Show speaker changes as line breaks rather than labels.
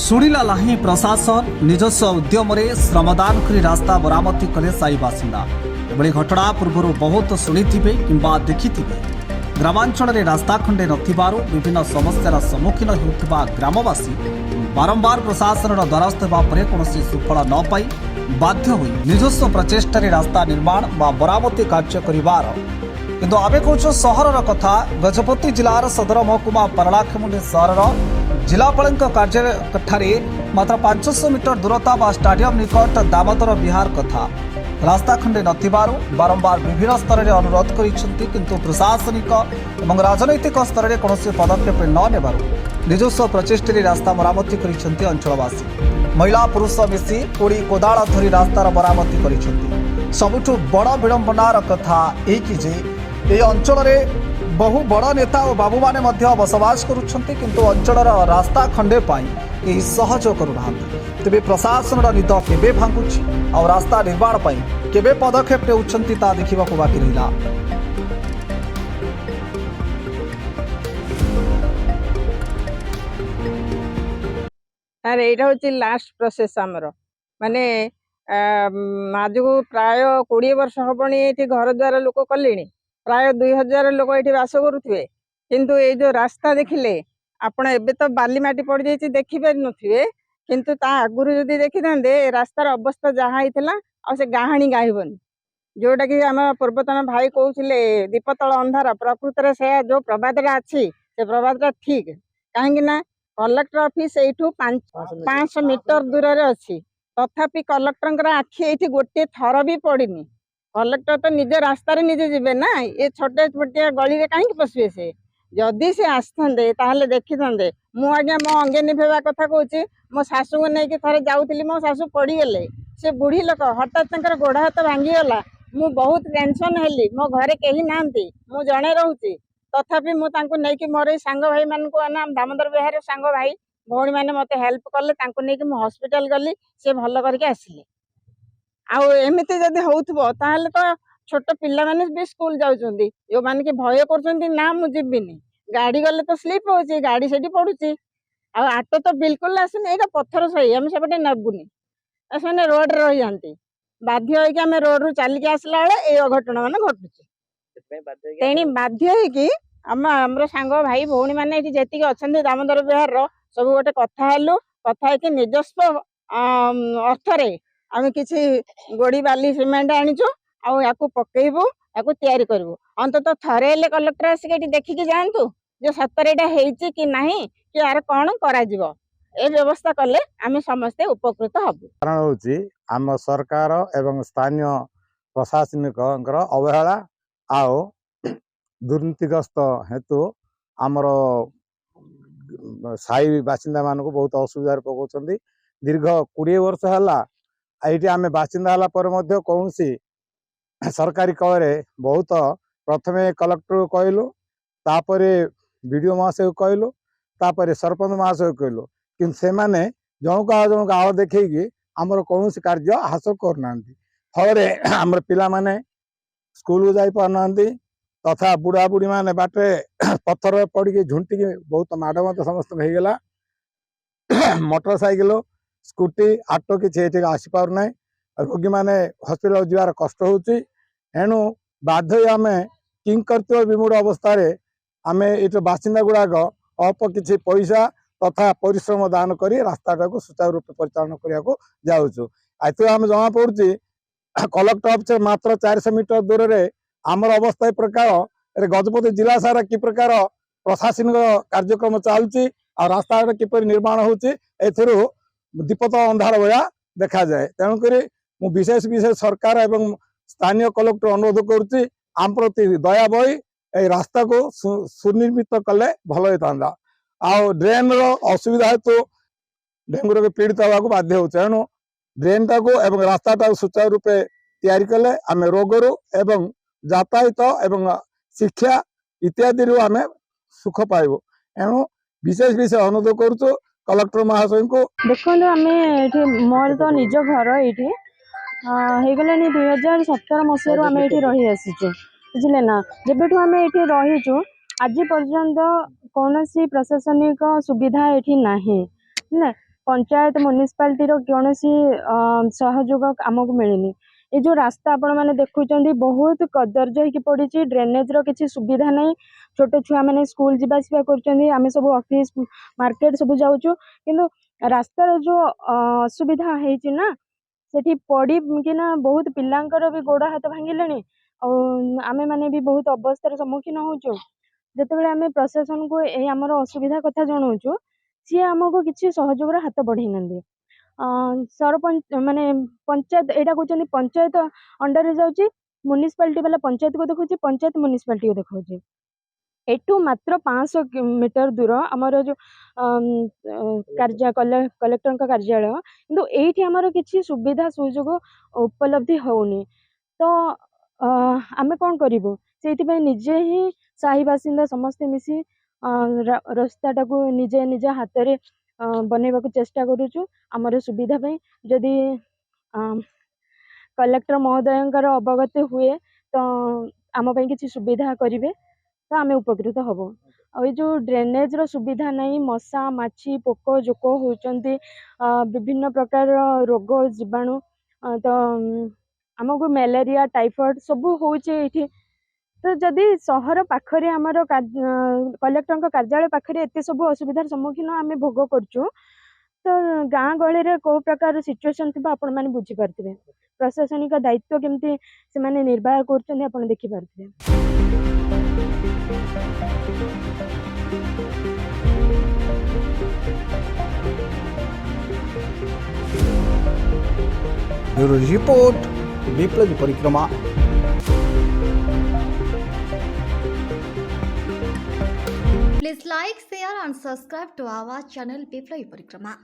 शुणिला नाही प्रशासन निजस्व उद्यम श्रमदान कर रास्ता मरामती कले साई बासिंदा। एभली घटना पूर्व बहुत शुणिथिबे किंबा देखिथिबे। ग्रामांचल में रास्ता खंडे नथिबारु विभिन्न समस्यार सम्मुखीन हेउथिबा ग्रामवासी बारंबार प्रशासन द्वारस्थ हेबा परे कौनसी सुफल न पाई बाध्य होई निजस्व प्रचेष्टा रास्ता निर्माण व मरामती कार्य करिवार किंतु आमे कहूँ सहरर कथा। गजपति जिलार सदर महकुमा पारलाखेमुंडी सहरर जिलापाल कार्यालय मात्र 500 मीटर दूरता व स्टाडियम निकट दामोदर विहार कथा। रास्ता खंडे नथिबारु बारंबार विभिन्न स्तर में अनुरोध किंतु प्रशासनिक और राजनैतिक स्तर में कौन पदक्षेप न नेबारु निजस्व प्रचेष्टा रास्ता मरामती करिसेंती अंचलवासी। महिला पुरुष मिसी कोड़ी कोदाल धरी रास्तार मरामती करिसेंती। सबुठु बड़ विडंबनार कथा ये अंचल में बहु बड़ नेता और बाबू माने मध्य बसवास करुछंती किंतु अंचलर रास्ता खंडे पाई केही सहयोग करुनाहांती। तेबे प्रशासन निद केबे भांगुछि और रास्ता निर्माण पाई केबे पदक्षेप नेउछंती ता देखिबाकू बाकी रहिला।
अरे यहाँ हूँ लास्ट प्रोसेस आमर माने आज को प्राय 20 वर्ष हबनी ये घर द्वार लोक कले प्राय 2000 लोक ये बास करुवे किंतु ये जो रास्ता देखिले आपण एबे तो बाली माटी पड़ जाइए देखी पारि नथिबे किंतु ता आगुरु जदि देखि थांदे रास्तार अवस्था जहाँ होइथिला आ से गाहाणी गाइबनी जोटा कि आम पूर्वतन भाई कहते दीपतल अंधार प्रकृत में से जो प्रबादटा अच्छी से प्रबादटा ठीक कहीं कलेक्टर ऑफिस एठू 500 मीटर दूर अच्छी तथापि कलेक्टर आखि ये गोटे थर भी पड़नी। कलेक्टर तो निज रास्तार निजे जीवे ना ये छोटे छोटिया गली में कहीं पशे से जदि से आसते ताहले देखी था मु आज्ञा मो अंगे निभेवा कथा कहूँ मो शाशु को लेकिन थे जाऊली मो शाशु पड़गले से बुढ़ी लोक हठात गोड़ हाथ भांगीगला मु बहुत टेंशन हेली मो घरे कहीं ना मु जड़े रोचे तथापि मुझे मोर सांग भाई मान दामोदर विहार सांग भाई भौणी मैंने मत हेल्प कले हॉस्पिटल गली से भल करके आसिले। आमती जदि होता तो छोट पिला माने भी स्कूल जाऊँच जो मैंने कि भय कर मुझीबिनी गाड़ी गले तो स्लीप हो गाड़ी से पड़ुची आटो तो बिल्कुल आसनी यहाँ पत्थर सही आम सेपटे नबुनी से रोड रही जाती बाध्य होगी आम रोड रू चलिकी आसला बेले ये अघटना मान घटुची तेणी बाध्य होगी आमर सांग भाई भौणी मैंने जी अच्छा दामोदर विहार सब गोटे कथा निजस्व अर्थरे आम कि गोड़ी बाली सीमेंट आनीचु या पकेबू या तैयारी करूँ अंततः थरे कलेक्टर आसिक देखिकी जातु जो सतरे यहाँ कि ना कि यार कौन करा व्यवस्था कले आम समस्ते उपकृत हबु।
कारण हूँ आम सरकार एवं स्थानीय प्रशासनिक अवहेला आओ दुर्नीतिग्रस्त हेतु आमर साई बासिंदा मान को बहुत असुविधा पकाउछन्ती। दीर्घ 20 वर्ष है ये आम बासिंदा है कौन सरकारी कल बहुत प्रथमे कलेक्टर कहलु तापर बीडीओ महाशय कहलु तापर सरपंच महाशय कहलु कि से माने जनक आड़ देखी आमर कौन कार्य हासिल करना फल आमर पिला माने स्कूल जाई पारना तथा बुढ़ा बुढ़ी माने बाटे पत्थर पड़ी झुंटिकी बहुत माड़ मत समस्त होगला। मोटरसाइकिल स्कूटी ऑटो किसी आसी पार ना रोगी मैंने हॉस्पिटल जीवार कष्ट होणु बाध्य आम किंग कर्तव्य विमूढ़ अवस्था आम ये बासिंदा गुड़ाक अल्प किसी पैसा तथा परिश्रम दान कर रास्ता को सुचारू रूप परिचालन करने जाऊँ आम जना पड़ी कलेक्टर ऑफिस मात्र 400 मीटर दूर में आमर अवस्था ए प्रकार गजपति जिला सारा कि प्रकार प्रशासनिक कार्यक्रम चलुची और रास्ता किपर निर्माण होती दीपत अंधार भाया देखा जाए। तेणुक विशेष विशेष सरकार एवं स्थानीय कलेक्टर अनुरोध करुच्ची आम प्रति दया बही ए रास्ता को सुनिर्मित कले भल होता आ ड्रेन असुविधा हेतु डेंगू रोग पीड़ित होगा बाध्य हो तेणु ड्रेन टाक एवं रास्ता सुचारू रूपे तैयारी कले आम रोगरू एवं यातायात एवं शिक्षा इत्यादि आम सुख पाइबू। एणु विशेष विशेष अनुरोध करुचु कलेक्टर महाशय को
देखो आम मोर तो निज घर ये होगला 2017 मसीह आम ये रही आसीचु बुझे ना जब आम ये रहीचु आज पर्यंत कौन प्रशासनिक सुविधा ये ना पंचायत म्युनिसिपालिटी कौन सहयोग आमको मिलनी। ये जो रास्ता आपण मैंने देखुं बहुत कदर्ज हो पड़ी, ड्रेनेज रो किसी सुविधा नहीं। छोट छुआ मैंने स्कूल जावासवा कर सब ऑफिस मार्केट सब जाऊँ किंतु रास्तार जो असुविधा है ना सेठी पड़ी किना बहुत पिलांकर भी गोड़ हाथ भांगिले आमे माने भी बहुत अवस्थार सम्मुखीन होचु। जेतेबेले आमे प्रशासन को ए हमर असुविधा कथा जणाउछु सी आमको किसी सहयोग हाथ बढ़ई ना। सरपंच माने पंचायत एटा कहते पंचायत अंडर जाऊँगी, म्युनिसिपालिटी वाला पंचायत को देखुची, पंचायत म्युनिसिपालिटी को देखुची। एटू मात्र 500 मीटर दूर आमर जो कार्य कलेक्टर का कार्यालय किंतु एठी आमर किसी सुविधा सुযোଗ उपलब्धि होनी। तो आमे कौन करूँ से निजे ही साही बासिंदा समस्ते मिसी रास्ताटा को निजे निजे हाथ में बनैबा को चेष्टा करूँ आमर सुविधा पे। जदि कलेक्टर महोदयंकर अवगत हुए तो आम किसी सुविधा करेंगे तो आम उपकृत हब। आ जो ड्रेनेज रो सुविधा नहीं, मशा माछी पोक जोक होती विभिन्न प्रकार रोग जीवाणु तो आमको मलेरिया टाइफॉइड सब होती। तो जदि सहर पाखरे आमर कलेक्टर कार्यालय पाखरे एत सब असुविधार सम्मुखीन आम भोग करचु तो गाँ गहली रे को प्रकार सिचुएशन थी आपण मैंने बुझी पार्थिबे। प्रशासनिक दायित्व केमती से माने निर्वाह करछन आपण देखि पार्थिबे।
ब्यूरो रिपोर्ट विप्लवी परिक्रमा।
Please like, share and subscribe to our channel Biploi Parikrama.